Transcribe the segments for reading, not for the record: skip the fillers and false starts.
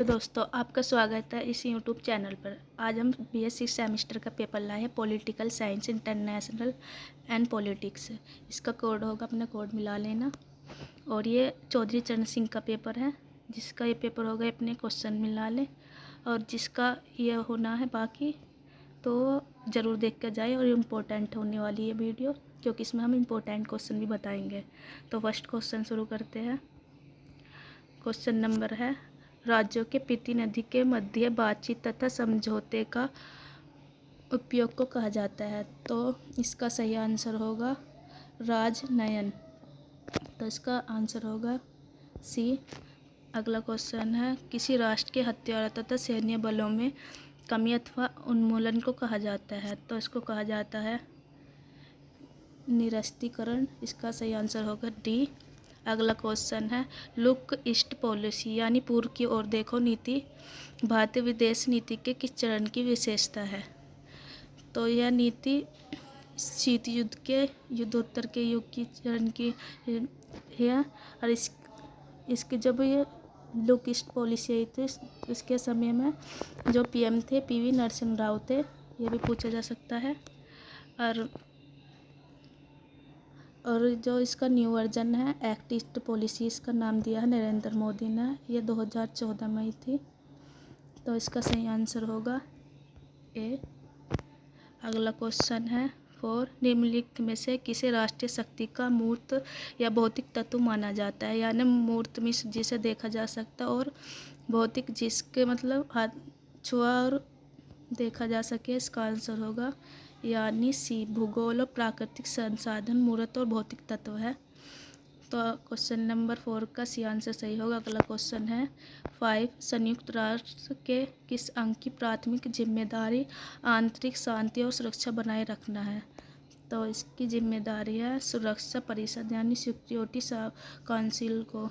तो दोस्तों आपका स्वागत है इस यूट्यूब चैनल पर। आज हम बीएससी सेमेस्टर का पेपर लाए हैं, political science international and politics. इसका कोड होगा, अपना कोड मिला लेना। और ये चौधरी चरण सिंह का पेपर है, जिसका ये पेपर होगा अपने क्वेश्चन मिला लें। और जिसका ये होना है बाकी तो ज़रूर देख कर जाए। और इम्पोर्टेंट होने वाली है वीडियो, क्योंकि इसमें हम इम्पोर्टेंट क्वेश्चन भी बताएंगे। तो फर्स्ट क्वेश्चन शुरू करते हैं। क्वेश्चन नंबर है, राज्यों के प्रतिनिधि के मध्य बातचीत तथा समझौते का उपयोग को कहा जाता है। तो इसका सही आंसर होगा राजनयन। तो इसका आंसर होगा सी। अगला क्वेश्चन है, किसी राष्ट्र के हथियार तथा सैन्य बलों में कमी अथवा उन्मूलन को कहा जाता है। तो इसको कहा जाता है निरस्त्रीकरण। इसका सही आंसर होगा डी। अगला क्वेश्चन है, लुक ईस्ट पॉलिसी यानी पूर्व की ओर देखो नीति भारतीय विदेश नीति के किस चरण की विशेषता है। तो यह नीति शीत युद्ध के युद्धोत्तर के युग की चरण की है। और इसके जब ये लुक ईस्ट पॉलिसी आई थी, इसके समय में जो पीएम थे पीवी नरसिम्हा राव थे। ये भी पूछा जा सकता है। और जो इसका न्यू वर्जन है एक्ट ईस्ट पॉलिसी, इसका नाम दिया है नरेंद्र मोदी ने। ये 2014 में ही थी। तो इसका सही आंसर होगा ए। अगला क्वेश्चन है, निम्नलिखित में से किसे राष्ट्रीय शक्ति का मूर्त या भौतिक तत्व माना जाता है। यानी मूर्त में जिसे देखा जा सकता है और भौतिक जिसके मतलब हाथ छुआ और देखा जा सके। इसका आंसर होगा यानी सी, भूगोल और प्राकृतिक संसाधन मूर्त और भौतिक तत्व है। तो क्वेश्चन नंबर 4 का सी आंसर सही होगा। अगला क्वेश्चन है 5, संयुक्त राष्ट्र के किस अंग की प्राथमिक जिम्मेदारी आंतरिक शांति और सुरक्षा बनाए रखना है। तो इसकी जिम्मेदारी है सुरक्षा परिषद यानी सिक्योरिटी काउंसिल को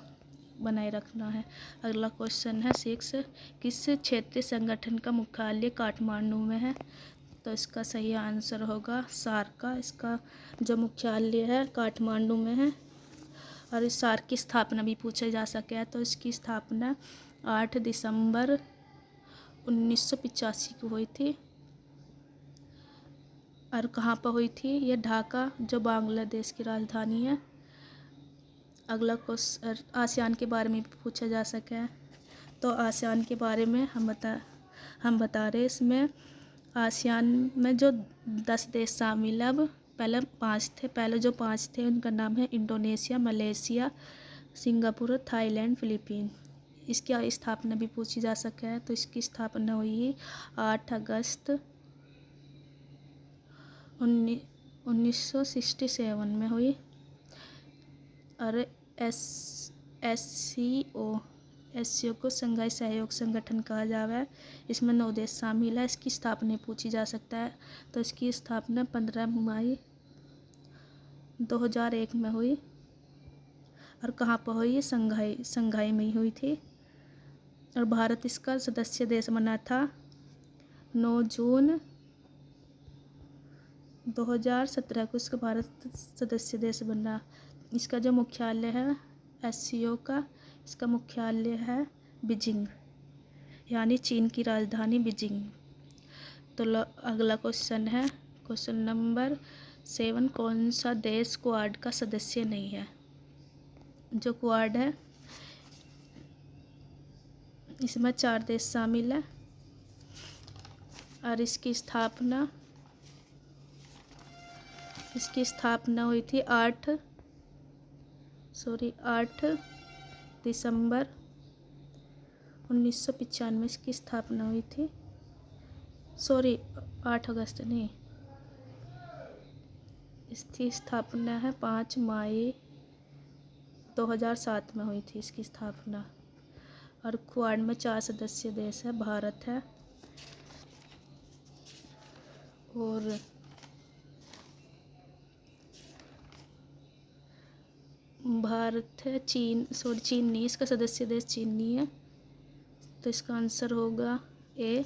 बनाए रखना है। अगला क्वेश्चन है 6, किस क्षेत्रीय संगठन का मुख्यालय काठमांडू में है। तो इसका सही आंसर होगा सार्क का। इसका जो मुख्यालय है काठमांडू में है। और इस सार्क की स्थापना भी पूछा जा सके तो इसकी स्थापना 8 दिसंबर 1985 को हुई थी। और कहाँ पर हुई थी? ये ढाका, जो बांग्लादेश की राजधानी है। अगला क्वेश्चन आसियान के बारे में भी पूछा जा सके तो आसियान के बारे में हम बता रहे। इसमें आसियान में जो 10 देश शामिल है, अब पहले 5 थे। पहले जो 5 थे उनका नाम है Indonesia, Malaysia, Singapore, Thailand, Philippine. इसकी स्थापना भी पूछी जा सके है तो इसकी स्थापना हुई 8 अगस्त 1967 में हुई। और एस सी ओ को संघाई सहयोग संगठन कहा जाता है। इसमें 9 देश शामिल है। इसकी स्थापना पूछी जा सकता है तो इसकी स्थापना 15 मई 2001 में हुई। और कहाँ पर हुई? संघाई में ही हुई थी। और भारत इसका सदस्य देश बना था 9 जून 2017 को। इसका भारत सदस्य देश बना। इसका जो मुख्यालय है एस.सी.ओ का, इसका मुख्यालय है बीजिंग, यानी चीन की राजधानी बीजिंग। तो अगला क्वेश्चन है क्वेश्चन नंबर 7, कौन सा देश क्वाड का सदस्य नहीं है। जो क्वाड है इसमें 4 देश शामिल है। और इसकी स्थापना हुई थी 8 दिसंबर 1995 इसकी स्थापना हुई थी। 8 अगस्त नहीं, इसकी स्थापना है 5 मई 2007 में हुई थी इसकी स्थापना। और क्वाड में 4 सदस्य देश है। भारत है और चीन नहीं, इसका सदस्य देश चीन नहीं है। तो इसका आंसर होगा ए।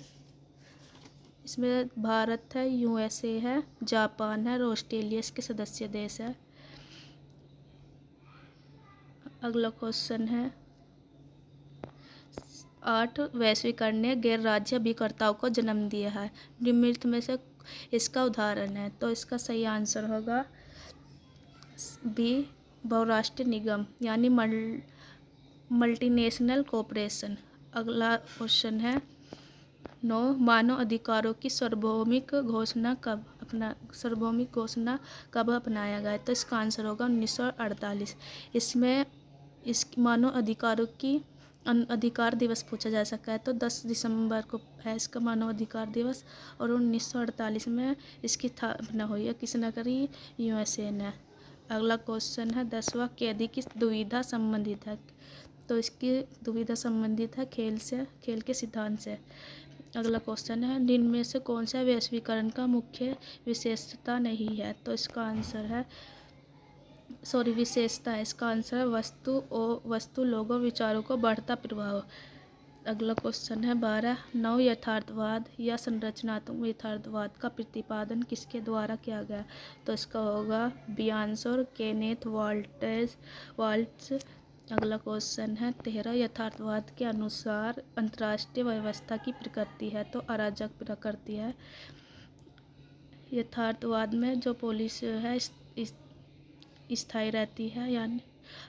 इसमें भारत है, यूएसए है, जापान है और ऑस्ट्रेलिया इसके सदस्य देश है। अगला क्वेश्चन है 8 वैश्वीकरण ने गैर राज्य अभिकर्ताओं को जन्म दिया है। निम्नलिखित में से इसका उदाहरण है, तो इसका सही आंसर होगा बी बहुराष्ट्रीय निगम यानी मल्टीनेशनल कॉरपोरेशन। अगला क्वेश्चन है 9 मानव अधिकारों की सार्वभौमिक घोषणा कब अपनाया गया? तो इसका आंसर होगा 1948। इसमें इस मानव अधिकारों की अधिकार दिवस पूछा जा सकता है, तो 10 दिसंबर को है इसका मानव अधिकार दिवस, और 1948 में इसकी स्थापना हुई है। किसने करी? यूएसए ने। अगला क्वेश्चन है 10वां, कैदी की दुविधा संबंधित है? तो इसकी दुविधा संबंधित है खेल के सिद्धांत से। अगला क्वेश्चन है निम्न में से कौन सा वैश्वीकरण का मुख्य विशेषता नहीं है? तो इसका आंसर है विशेषता है, इसका आंसर है वस्तु लोगों विचारों को बढ़ता प्रभाव। अगला क्वेश्चन है 12 नव यथार्थवाद या संरचनात्मक यथार्थवाद का प्रतिपादन किसके द्वारा किया गया? तो इसका होगा बियॉन्स और केनेथ वाल्ट्ज। अगला क्वेश्चन है 13 यथार्थवाद के अनुसार अंतर्राष्ट्रीय व्यवस्था की प्रकृति है? तो अराजक प्रकृति है। यथार्थवाद में जो पॉलिसी है स्थायी रहती है, यानी।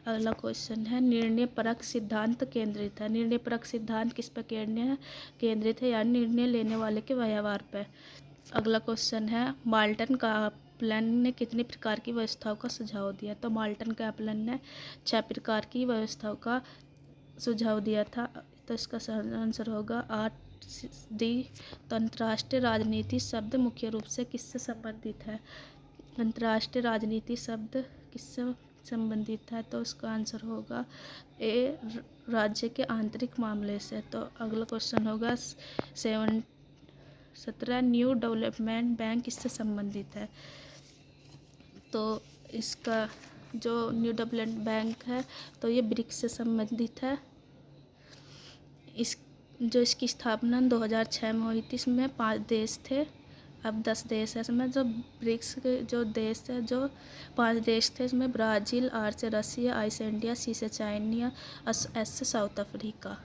अगला क्वेश्चन है निर्णय परक सिद्धांत केंद्रित है? निर्णय परक सिद्धांत किस पर केंद्रित है? यानी निर्णय लेने वाले के व्यवहार पर। अगला क्वेश्चन है माल्टन कैपलन ने कितनी प्रकार की व्यवस्थाओं का सुझाव दिया? तो माल्टन कैपलन ने 6 प्रकार की व्यवस्थाओं का सुझाव दिया था, तो इसका आंसर होगा 8D। तो अंतर्राष्ट्रीय राजनीति शब्द मुख्य रूप से किससे संबंधित है? अंतर्राष्ट्रीय राजनीति शब्द किससे संबंधित है? तो इसका आंसर होगा ए राज्य के आंतरिक मामले से। तो अगला क्वेश्चन होगा 17 न्यू डेवलपमेंट बैंक किससे संबंधित है? तो इसका जो न्यू डेवलपमेंट बैंक है तो ये ब्रिक्स से संबंधित है। इसकी स्थापना 2006 में हुई थी। इसमें 5 देश थे, अब 10 देश है। इसमें जो ब्रिक्स के जो देश है, जो 5 देश थे, इसमें ब्राज़ील, आर से रसिया, आई से इंडिया, सी से चाइना, एस से साउथ अफ्रीका।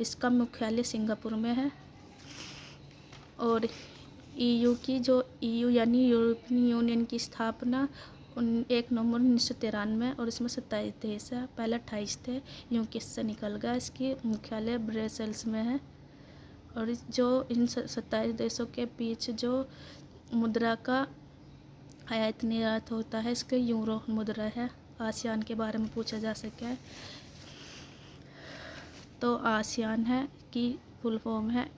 इसका मुख्यालय सिंगापुर में है। और EU यानी यूरोपियन यूनियन की स्थापना 1 नवंबर 1993 और इसमें 27 देश है, पहले 28 थे, यूके से निकल गया। इसकी मुख्यालय ब्रसेल्स में है। और इन 27 देशों के बीच जो मुद्रा का आयात निर्यात होता है, इसके यूरो मुद्रा है। आसियान के बारे में पूछा जा सके तो आसियान है कि फुल फॉर्म है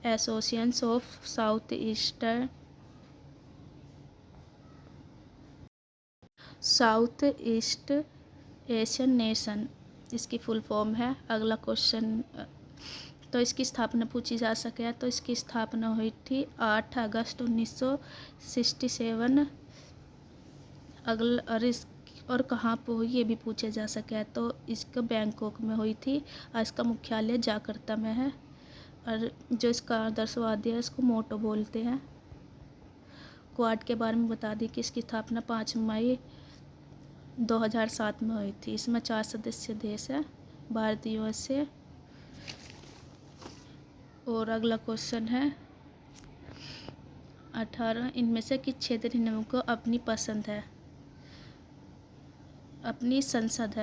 association of south east Asian nation, इसकी फुल फॉर्म है। अगला क्वेश्चन, तो इसकी स्थापना पूछी जा सके तो इसकी स्थापना हुई थी 8 अगस्त 1967। और कहाँ पर हुई ये भी पूछा जा सके तो इसका बैंकॉक में हुई थी और इसका मुख्यालय जकार्ता में है। और जो इसका आदर्शवादी है इसको मोटो बोलते हैं। क्वाड के बारे में बता दी कि इसकी स्थापना 5 मई 2007 में हुई थी। इसमें 4 सदस्य देश है, भारत, USA। और अगला क्वेश्चन है 18 इनमें से किस क्षेत्रीय नियम को अपनी संसद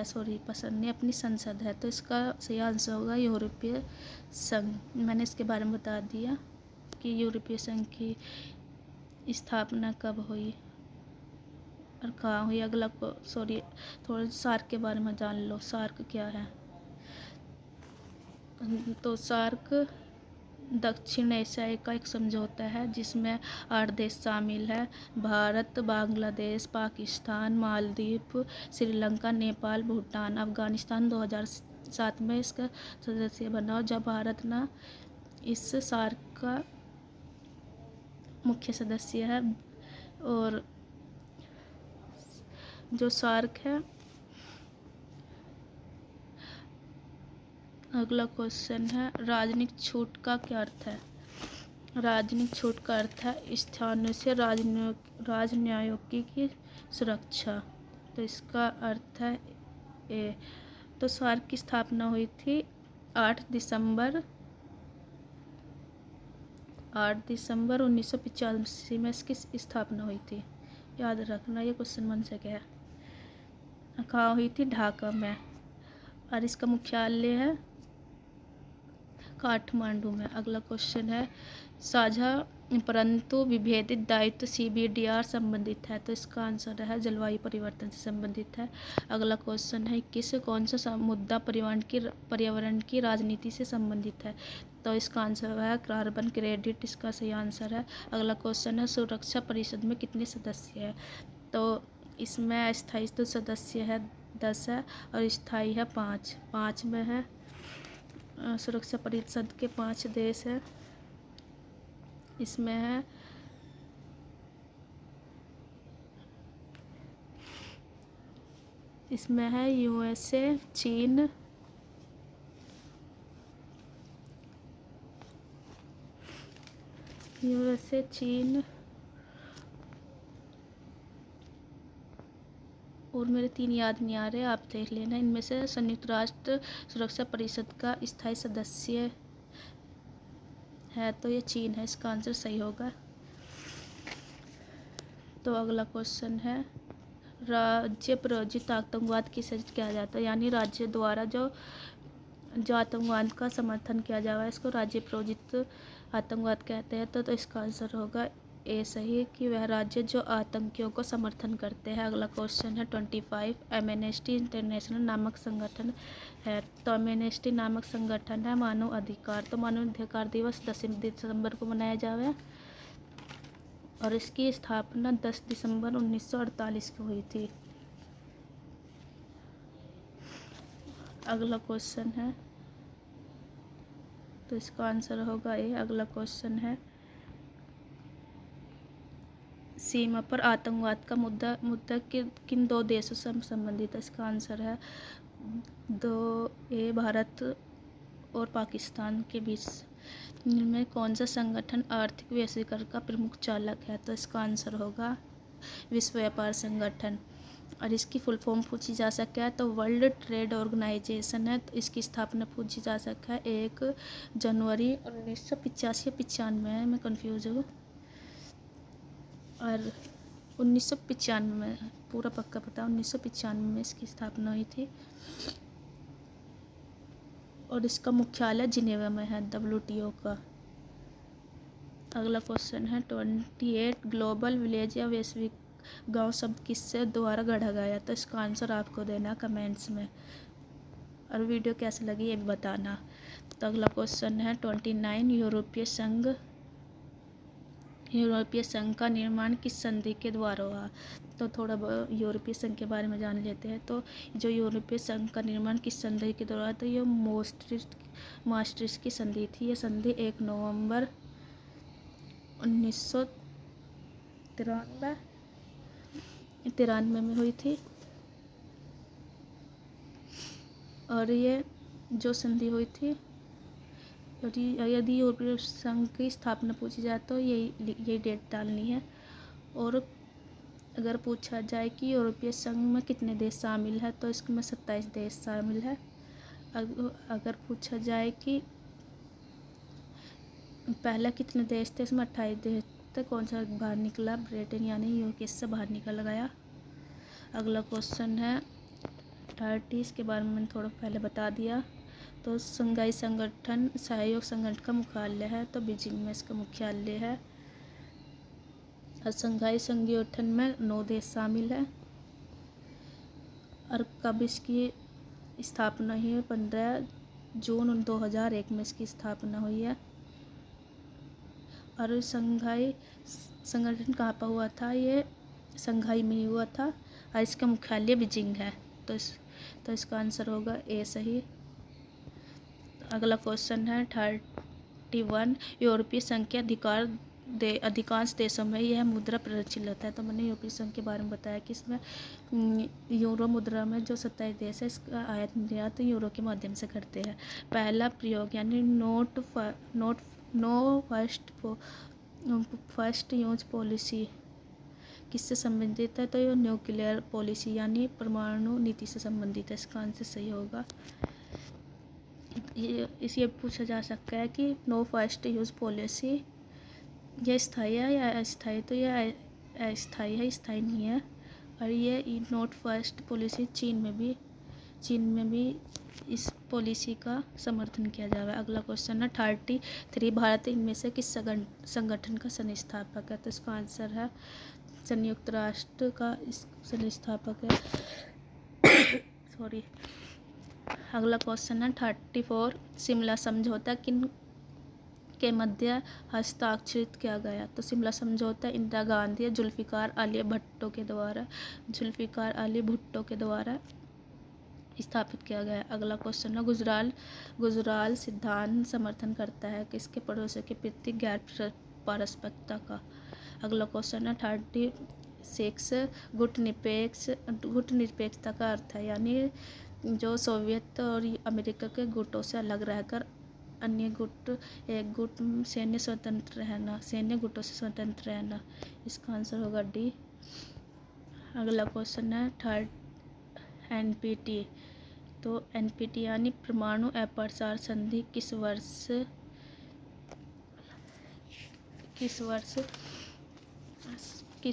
है? तो इसका सही आंसर होगा यूरोपीय संघ। मैंने इसके बारे में बता दिया कि यूरोपीय संघ की स्थापना कब हुई और कहाँ हुई। अगला थोड़ा सार्क के बारे में जान लो। सार्क क्या है? तो सार्क दक्षिण एशिया का एक समझौता है जिसमें 8 देश शामिल है। भारत, बांग्लादेश, पाकिस्तान, मालदीव, श्रीलंका, नेपाल, भूटान, अफगानिस्तान 2007 में इसका सदस्य बना। जब भारत ना इस सार्क का मुख्य सदस्य है। और जो सार्क है, अगला क्वेश्चन है राजनीतिक छूट का क्या अर्थ है? राजनीतिक छूट का अर्थ है स्थानों से राजनयिकी की सुरक्षा। तो इसका अर्थ है ए। तो सार्क की स्थापना हुई थी 8 दिसंबर 1985 में इसकी स्थापना हुई थी। याद रखना, ये क्वेश्चन बन सके है। कहाँ हुई थी? ढाका में। और इसका मुख्यालय है काठमांडू में। अगला क्वेश्चन है, साझा परंतु विभेदित दायित्व CBDR संबंधित है, तो इसका आंसर है जलवायु परिवर्तन से संबंधित है। अगला क्वेश्चन है, कौन सा मुद्दा पर्यावरण की राजनीति से संबंधित है, तो इसका आंसर है कार्बन क्रेडिट, इसका सही आंसर है। अगला क्वेश्चन है, सुरक्षा परिषद में कितने सदस्य हैं, तो इसमें अस्थायी तो सदस्य है 10 है और स्थायी है 5 में है। सुरक्षा परिषद के 5 देश है। इसमें है USA, चीन, और मेरे 3 याद नहीं आ रहे, आप देख लेना। इनमें से संयुक्त राष्ट्र सुरक्षा परिषद का स्थायी सदस्य है तो ये चीन है, इसका आंसर सही होगा। तो अगला क्वेश्चन है, राज्य प्रायोजित आतंकवाद किसे किया जाता है, यानी राज्य द्वारा जो आतंकवाद का समर्थन किया जा रहा है इसको राज्य प्रायोजित आतंकवाद कहते हैं। तो इसका आंसर होगा ए सही, कि वह राज्य जो आतंकियों को समर्थन करते हैं। अगला क्वेश्चन है 25, एमनेस्टी इंटरनेशनल नामक संगठन है, तो एमनेस्टी नामक संगठन है मानव अधिकार, तो मानव अधिकार दिवस 10 दिसंबर को मनाया जावे और इसकी स्थापना 10 दिसंबर 1948 को हुई थी। अगला क्वेश्चन है, तो इसका आंसर होगा ए। अगला क्वेश्चन है, सीमा पर आतंकवाद का मुद्दा किन 2 देशों से संबंधित है, इसका आंसर है 2 भारत और पाकिस्तान के बीच में कौन सा संगठन आर्थिक वैश्वीकरण का प्रमुख चालक है, तो इसका आंसर होगा विश्व व्यापार संगठन। और इसकी फुल फॉर्म पूछी जा सकता है तो वर्ल्ड ट्रेड ऑर्गेनाइजेशन है, तो इसकी स्थापना पूछी जा सकता है 1 जनवरी 1985 में, मैं कंफ्यूज हूँ, और 1995 में पूरा पक्का पता, 1995 में इसकी स्थापना हुई थी और इसका मुख्यालय जिनेवा में है, WTO का। अगला क्वेश्चन है 28, ग्लोबल विलेज या वैश्विक गांव शब्द किससे द्वारा गढ़ा गया, तो इसका आंसर आपको देना कमेंट्स में, और वीडियो कैसी लगी ये भी बताना। तो अगला क्वेश्चन है 29, यूरोपीय संघ का निर्माण किस संधि के द्वारा हुआ, तो थोड़ा यूरोपीय संघ के बारे में जान लेते हैं। तो जो यूरोपीय संघ का निर्माण किस संधि के द्वारा, तो ये मास्ट्रिक्ट की संधि थी। ये संधि 1 नवंबर 1993 में हुई थी, और ये जो संधि हुई थी, यदि यूरोपीय संघ की स्थापना पूछी जाए तो यही डेट डालनी है। और अगर पूछा जाए कि यूरोपीय संघ में कितने देश शामिल है, तो इसमें 27 देश शामिल है। अगर पूछा जाए कि पहला कितने देश थे, इसमें 28 देश थे। कौन सा बाहर निकला? ब्रिटेन यानी यूके से बाहर निकल गया। अगला क्वेश्चन है 30, इसके बारे में मैंने थोड़ा पहले बता दिया। तो शंघाई संगठन सहयोग संगठन का मुख्यालय है, तो बीजिंग में इसका मुख्यालय है। और शंघाई संगठन में 9 देश शामिल है। और कब इसकी स्थापना हुई है? 15 जून 2001 में इसकी स्थापना हुई है। और शंघाई संगठन कहाँ पर हुआ था? ये शंघाई में ही हुआ था और इसका मुख्यालय बीजिंग है, तो इसका आंसर होगा ए सही। अगला क्वेश्चन है 31, यूरोपीय संघ के अधिकांश देशों में यह मुद्रा प्रचलित है, तो मैंने यूरोपीय संघ के बारे में बताया कि इसमें यूरो मुद्रा में जो 27 देश है इसका आयात निर्यात यूरो के माध्यम से करते हैं। पहला प्रयोग यानी नो फर्स्ट यूज पॉलिसी किससे संबंधित है, तो ये न्यूक्लियर पॉलिसी यानी परमाणु नीति से संबंधित है, इसका आंसर सही होगा। ये पूछा जा सकता है कि नो फर्स्ट यूज़ पॉलिसी ये स्थायी है या अस्थायी, तो ये अस्थायी है, स्थायी नहीं है। और ये नोट फर्स्ट पॉलिसी चीन में भी इस पॉलिसी का समर्थन किया जा रहा है। अगला क्वेश्चन है 33, भारत इनमें से किस संगठन का संस्थापक है, तो इसका आंसर है संयुक्त राष्ट्र का इस संस्थापक है। सॉरी। अगला क्वेश्चन है 34, शिमला समझौता किन के मध्य हस्ताक्षरित किया गया, तो शिमला समझौता इंदिरा गांधी जुल्फिकार अली भुट्टो के द्वारा स्थापित किया गया। अगला क्वेश्चन है गुजराल सिद्धांत समर्थन करता है किसके पड़ोसी के प्रति गैर पारस्परिकता का। अगला क्वेश्चन है 36, गुट निरपेक्षता का अर्थ है, यानी जो सोवियत और अमेरिका के गुटों से अलग रहकर अन्य एक गुट सैन्य गुटों से स्वतंत्र रहना। इसका आंसर होगा डी। अगला क्वेश्चन है एनपीटी, तो एनपीटी यानी परमाणु अप्रसार संधि किस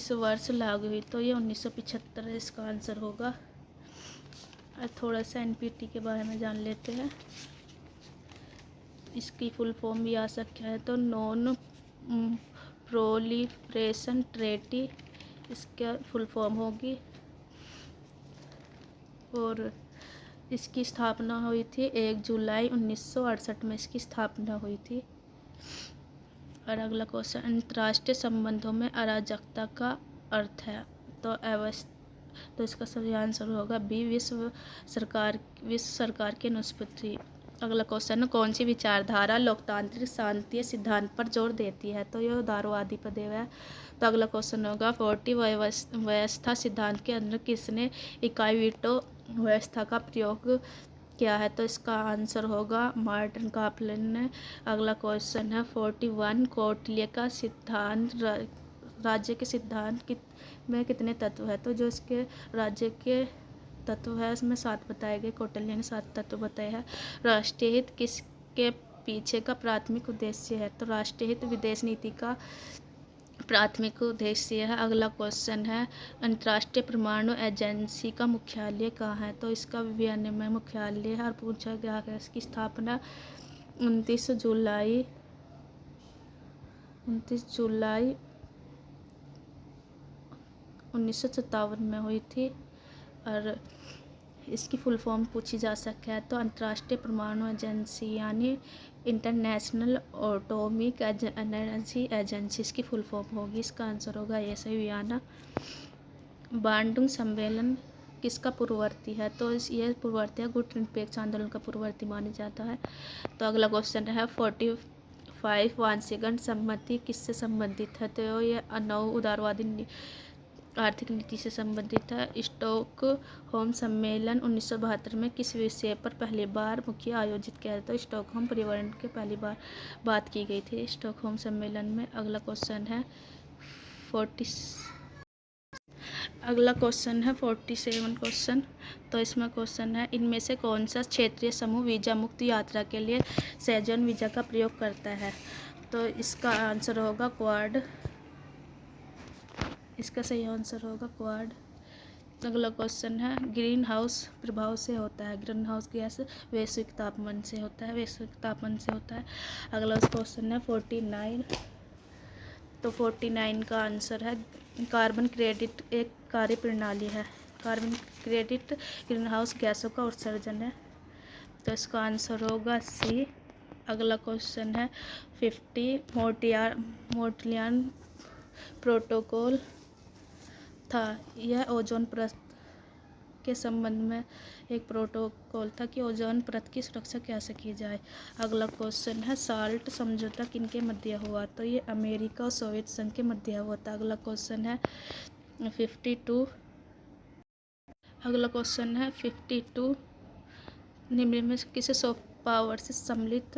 वर्ष लागू हुई, तो ये 1975 है। इसका आंसर होगा। थोड़ा सा एनपीटी के बारे में जान लेते हैं। इसकी फुल फॉर्म भी आ सकता है, तो नॉन प्रोलिफरेशन ट्रेटी इसका फुल फॉर्म होगी। और इसकी स्थापना हुई थी 1 जुलाई 1968 में इसकी स्थापना हुई थी। और अगला क्वेश्चन अंतर्राष्ट्रीय संबंधों में अराजकता का अर्थ है, तो इसका सही आंसर होगा बी, विश्व सरकार की निष्पत्ति। अगला क्वेश्चन कौन सी विचारधारा लोकतांत्रिक शांति सिद्धांत पर जोर देती है, तो यह उदारवादी पदेव है। तो अगला क्वेश्चन होगा 40 व्यवस्था सिद्धांत के अंदर किसने इकाई वीटो व्यवस्था का प्रयोग किया है, तो इसका आंसर होगा मार्टिन कापलन ने। अगला क्वेश्चन है 41, कौटिल्य का सिद्धांत राज्य के सिद्धांत में कितने तत्व है, तो जो इसके राज्य के तत्व है उसमें 7 बताए गए। कौटिल्य ने 7 तत्व बताए हैं। राष्ट्रीय हित किसके पीछे का प्राथमिक उद्देश्य है, तो राष्ट्रीय हित विदेश नीति का प्राथमिक उद्देश्य है। अगला क्वेश्चन है अंतर्राष्ट्रीय परमाणु एजेंसी का मुख्यालय कहाँ है, तो इसका वियना में मुख्यालय है। और पूछा गया है इसकी स्थापना 29 जुलाई 1957 में हुई थी। और इसकी फुल फॉर्म पूछी जा सकती है, तो अंतर्राष्ट्रीय परमाणु एजेंसी यानी इंटरनेशनल एटॉमिक एनर्जी एजेंसी इसकी फुल फॉर्म होगी। इसका आंसर होगा ये सही वियना। बांडुंग सम्मेलन किसका पूर्ववर्ती है, तो ये पूर्ववर्ती है गुट निरपेक्ष आंदोलन का पूर्ववर्ती माना जाता है। तो अगला क्वेश्चन है 45, वांशिगण सम्मति किससे संबंधित है, तो ये नौ उदारवादी आर्थिक नीति से संबंधित है। स्टॉकहोम सम्मेलन 1972 में किस विषय पर पहली बार मुख्य आयोजित किया था, तो स्टॉकहोम पर्यावरण के पहली बार बात की गई थी स्टॉकहोम सम्मेलन में। अगला क्वेश्चन है 47 क्वेश्चन, तो इसमें क्वेश्चन है इनमें से कौन सा क्षेत्रीय समूह वीजा मुक्त यात्रा के लिए सेजन वीजा का प्रयोग करता है, तो इसका आंसर होगा क्वाड। इसका सही आंसर होगा क्वाड। अगला क्वेश्चन है ग्रीन हाउस प्रभाव से होता है, ग्रीन हाउस गैस वैश्विक तापमान से होता है। अगला क्वेश्चन है 49, तो 49 का आंसर है कार्बन क्रेडिट एक कार्य प्रणाली है। कार्बन क्रेडिट ग्रीन हाउस गैसों का उत्सर्जन है, तो इसका आंसर होगा सी। अगला क्वेश्चन है 50, मोंट्रियल प्रोटोकॉल था, यह ओजोन परत के संबंध में एक प्रोटोकॉल था कि ओजोन परत की सुरक्षा कैसे की जाए। अगला क्वेश्चन है साल्ट समझौता किनके मध्य हुआ, तो ये अमेरिका और सोवियत संघ के मध्य हुआ था। अगला क्वेश्चन है 52, निम्न में किसे सॉफ्ट पावर से सम्मिलित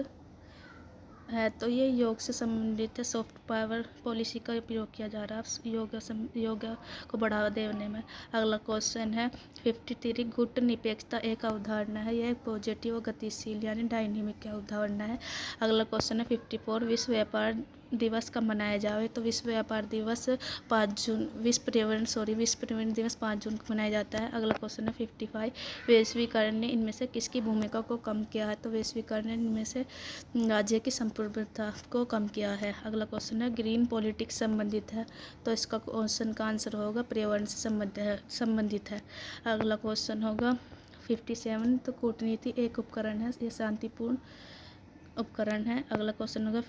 है। तो ये योग से संबंधित है, सॉफ्ट पावर पॉलिसी का उपयोग किया जा रहा है योग को बढ़ावा देने में। अगला क्वेश्चन है 53 गुट निरपेक्षता एक अवधारणा है, यह एक पॉजिटिव और गतिशील यानी डायनेमिक की अवधारणा है। अगला क्वेश्चन है 54 विश्व व्यापार दिवस कब मनाया जाए, तो विश्व व्यापार दिवस 5 जून विश्व पर्यावरण दिवस 5 जून को मनाया जाता है। अगला क्वेश्चन है 55 वैश्वीकरण ने इनमें से किसकी भूमिका को कम किया है, तो वैश्वीकरण ने इनमें से राज्य की संप्रभुता को कम किया है। अगला क्वेश्चन है ग्रीन पॉलिटिक्स संबंधित है, तो इसका क्वेश्चन का आंसर होगा पर्यावरण से संबंधित है। अगला क्वेश्चन होगा 57 तो कूटनीति एक उपकरण है, ये शांतिपूर्ण उपकरण है। अगला क्वेश्चन होगा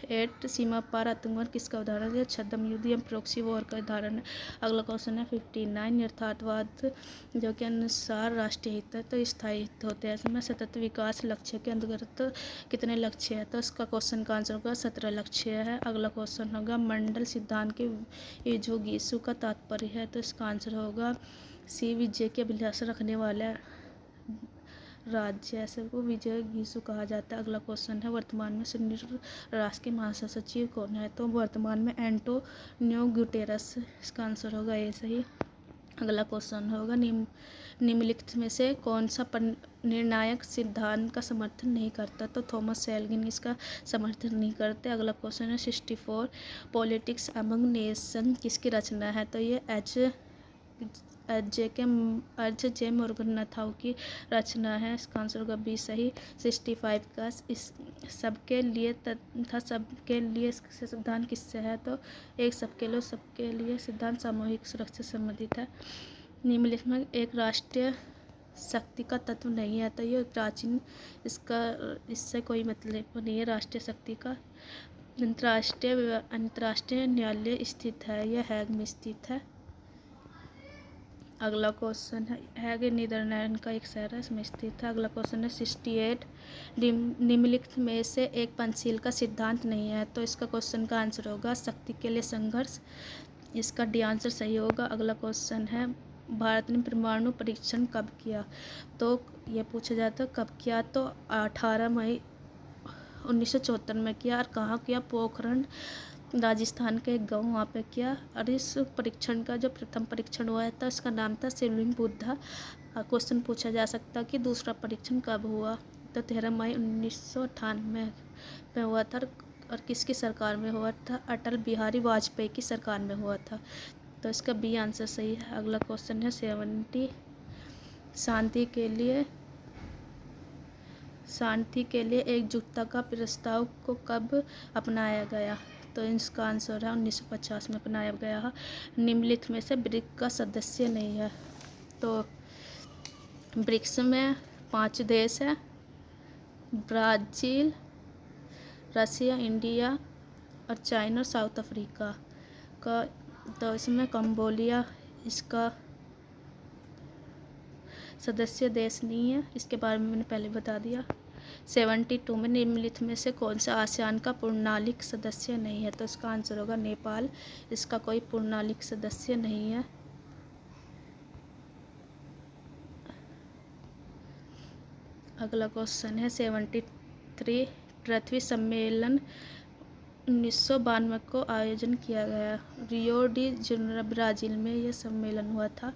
58 सीमा पार आतंकवाद किसका उदाहरण है, छद्म युद्ध या प्रॉक्सी वॉर का उदाहरण है। अगला क्वेश्चन है 59 यथार्थवाद जो के अनुसार राष्ट्रीय हित है, तो स्थायी हित होते हैं। इसमें सतत विकास लक्ष्य के अंतर्गत कितने लक्ष्य है, तो इसका क्वेश्चन का आंसर होगा 17 लक्ष्य है। अगला क्वेश्चन होगा मंडल सिद्धांत के युजोगीसु का तात्पर्य है, तो इसका आंसर होगा सी विजय की अभिलाषा रखने वाला राज्य, ऐसे को विजय गीसु कहा जाता है। अगला क्वेश्चन है वर्तमान में संयुक्त राष्ट्र के महासचिव कौन है, तो वर्तमान में एंटोनियो गुटेरस, इसका आंसर होगा ये सही। अगला क्वेश्चन होगा निम्नलिखित में से कौन सा निर्णायक सिद्धांत का समर्थन नहीं करता, तो थॉमस सेल्गिन इसका समर्थन नहीं करते। अगला क्वेश्चन है 64 पॉलिटिक्स अमंग नेशन किसकी रचना है, तो ये एच जे मोर्गनथाउ की रचना है, इसका आंसर होगा बी सही। 65 का इस सबके लिए तथा सबके लिए सिद्धांत किससे है, तो एक सबके लिए सिद्धांत सामूहिक सुरक्षा से संबंधित है। निम्नलिखित में एक राष्ट्रीय शक्ति का तत्व नहीं है, तो ये प्राचीन इससे कोई मतलब नहीं है राष्ट्रीय शक्ति का। अंतर्राष्ट्रीय न्यायालय स्थित है, यह हैग में स्थित है। अगला क्वेश्चन है हैग नीदरलैंड का एक शहर है, इसमें स्थित है। अगला क्वेश्चन है 68 निम्नलिखित में से एक पंचशील का सिद्धांत नहीं है, तो इसका क्वेश्चन का आंसर होगा शक्ति के लिए संघर्ष, इसका डी आंसर सही होगा। अगला क्वेश्चन है भारत ने परमाणु परीक्षण कब किया, तो ये पूछा जाता है कब किया, तो 18 मई 1974 में किया। और कहाँ किया, पोखरण राजस्थान के एक गाँव वहाँ पे किया। और इस परीक्षण का जो प्रथम परीक्षण हुआ था इसका नाम था शिवलिंग बुद्धा। क्वेश्चन पूछा जा सकता कि दूसरा परीक्षण कब हुआ, तो 13 मई 1998 में हुआ था। और किसकी सरकार में हुआ था, अटल बिहारी वाजपेयी की सरकार में हुआ था, तो इसका बी आंसर सही है। अगला क्वेश्चन है 70 शांति के लिए एकजुटता का प्रस्ताव को कब अपनाया गया, तो इसका आंसर है 1950 में अपनाया गया है। निम्नलिखित में से ब्रिक्स का सदस्य नहीं है, तो ब्रिक्स में 5 देश है, ब्राज़ील, रसिया, इंडिया और चाइना और साउथ अफ्रीका का, तो इसमें कंबोडिया इसका सदस्य देश नहीं है, इसके बारे में मैंने पहले बता दिया। 72 में निम्नलिखित में से कौन सा आसियान का पूर्णालिक सदस्य नहीं है, तो इसका आंसर होगा नेपाल, इसका कोई पूर्णालिक सदस्य नहीं है। अगला क्वेश्चन है 73 पृथ्वी सम्मेलन 1992 को आयोजन किया गया, रियो डी जेनेरो ब्राज़ील में यह सम्मेलन हुआ था,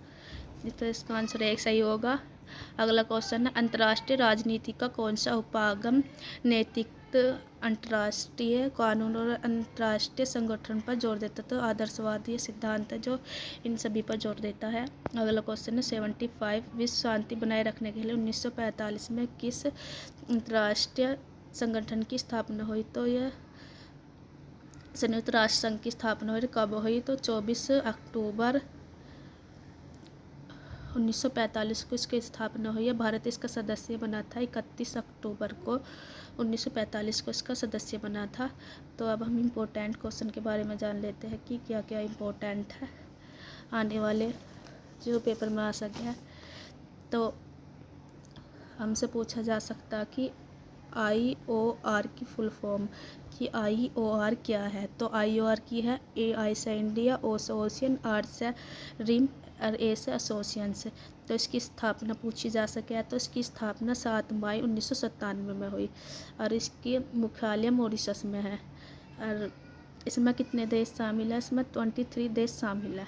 तो इसका आंसर एक सही होगा। अगला क्वेश्चन है अंतर्राष्ट्रीय राजनीति का कौन सा उपागम नैतिक अंतर्राष्ट्रीय कानून और अंतर्राष्ट्रीय संगठन पर जोर देता है, तो आदर्शवाद ये सिद्धांत है जो इन सभी पर जोर देता है। अगला क्वेश्चन है 75 विश्व शांति बनाए रखने के लिए 1945 में किस अंतर्राष्ट्रीय संगठन की स्थापना हुई, तो यह संयुक्त राष्ट्र संघ की स्थापना हुई। कब हुई, तो 24 अक्टूबर 1945 को इसकी स्थापना हुई है। भारत इसका सदस्य बना था 31 अक्टूबर को 1945 को इसका सदस्य बना था। तो अब हम इम्पोर्टेंट क्वेश्चन के बारे में जान लेते हैं कि क्या क्या इम्पोर्टेंट है आने वाले जो पेपर में आ सके है। तो हमसे पूछा जा सकता कि IOR की फुल फॉर्म कि IOR क्या है, तो IOR की है A आई से इंडिया, O से ओशियन, R से रिम, और ए से एसोसिएशन से। तो इसकी स्थापना पूछी जा सके तो इसकी स्थापना 7 मई 1997 में हुई और इसकी मुख्यालय मॉरिशस में है। और इसमें कितने देश शामिल हैं? इसमें 23 देश शामिल हैं।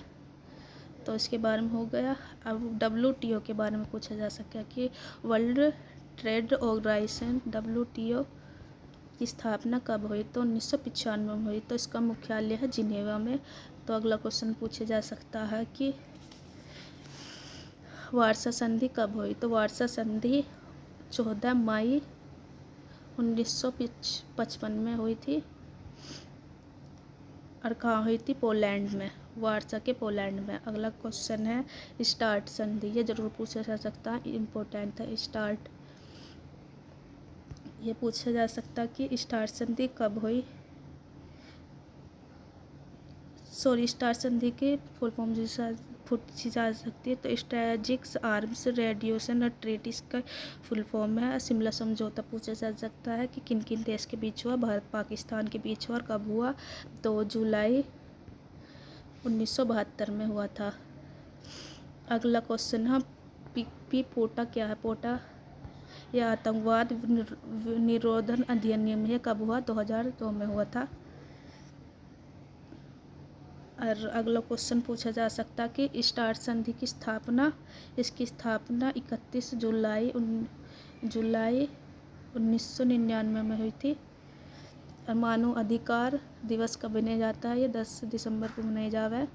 तो इसके बारे में हो गया। अब WTO के बारे में पूछा जा सके कि वर्ल्ड ट्रेड ऑर्गेनाइजेशन WTO की स्थापना कब हुई? तो 1995 में हुई। तो इसका मुख्यालय है जिनेवा में। तो अगला क्वेश्चन पूछा जा सकता है कि वार्सा संधि कब हुई? तो वार्सा संधि 14 मई 1955 में हुई थी। और कहाँ हुई थी? पोलैंड में, वार्सा के पोलैंड में। अगला क्वेश्चन है स्टार्ट संधि। ये जरूर पूछा जा सकता है, इम्पोर्टेंट है स्टार्ट। ये पूछा जा सकता है कि स्टार्ट संधि कब हुई? स्टार्ट संधि की फुल फॉर्म पूछी जा सकती है। तो स्ट्रेटेजिक आर्म्स रेड्यूसेशन और ट्रीटी का फुल फॉर्म है। शिमला समझौता पूछा जा सकता है कि किन किन देश के बीच हुआ? भारत पाकिस्तान के बीच हुआ। और कब हुआ? 2 जुलाई 1972 में हुआ था। अगला क्वेश्चन है पोटा क्या है? पोटा यह आतंकवाद निरोधन अधिनियम है। कब हुआ? 2002 में हुआ था। और अगला क्वेश्चन पूछा जा सकता है कि स्टार्ट संधि की स्थापना, इसकी स्थापना 31 जुलाई 1999 में हुई थी। और मानव अधिकार दिवस कब मनाया जाता है? ये 10 दिसंबर को मनाया जावा है।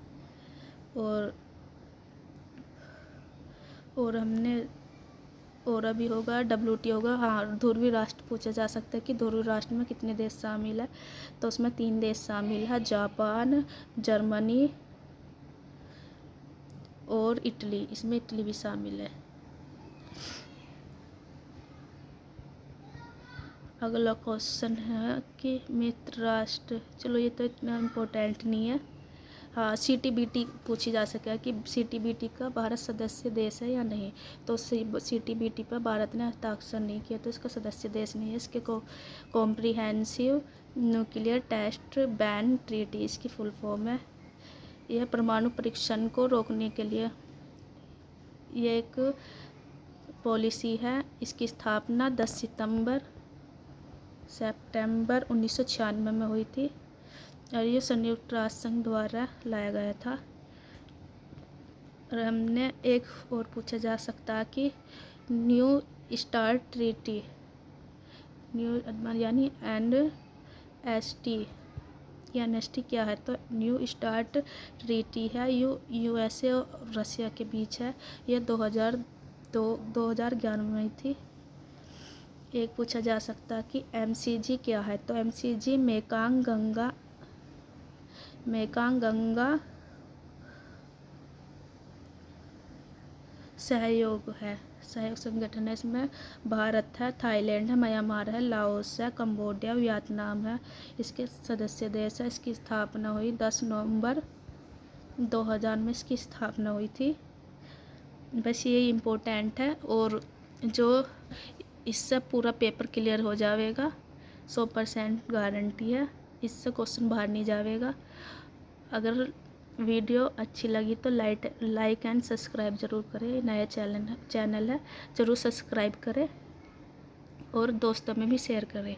और अभी होगा WTO होगा। हाँ, ध्रुवीय राष्ट्र पूछा जा सकता है कि ध्रुवीय राष्ट्र में कितने देश शामिल है? तो उसमें 3 देश शामिल है, जापान, जर्मनी और इटली। इसमें इटली भी शामिल है। अगला क्वेश्चन है कि मित्र राष्ट्र, चलो ये तो इतना इम्पोर्टेंट नहीं है। हाँ, CTBT पूछी जा सके कि CTBT का भारत सदस्य देश है या नहीं? तो CTBT पर भारत ने हस्ताक्षर नहीं किया तो इसका सदस्य देश नहीं है। इसके comprehensive nuclear test ban treaty इसकी फुल फॉर्म है। यह परमाणु परीक्षण को रोकने के लिए यह एक पॉलिसी है। इसकी स्थापना 10 सितंबर 1996 में हुई थी और ये संयुक्त राष्ट्र संघ द्वारा लाया गया था। और हमने एक और पूछा जा सकता है कि न्यू स्टार्ट ट्रीटी, यानी NST क्या है? तो न्यू स्टार्ट ट्रीटी है। USA और रसिया के बीच है। यह 2011 में हुई थी। एक पूछा जा सकता है कि MCG क्या है? तो MCG मेकांग गंगा सहयोग संगठन है। इसमें भारत है, थाईलैंड है, म्यांमार है, लाओस है, कंबोडिया, वियतनाम है। इसके सदस्य देश है। इसकी स्थापना हुई 10 नवंबर 2000 में इसकी स्थापना हुई थी। बस ये इम्पोर्टेंट है और जो इससे पूरा पेपर क्लियर हो जाएगा, 100% गारंटी है। इससे क्वेश्चन बाहर नहीं जाएगा। अगर वीडियो अच्छी लगी तो लाइक एंड सब्सक्राइब ज़रूर करें। नया चैनल है, ज़रूर सब्सक्राइब करें और दोस्तों में भी शेयर करें।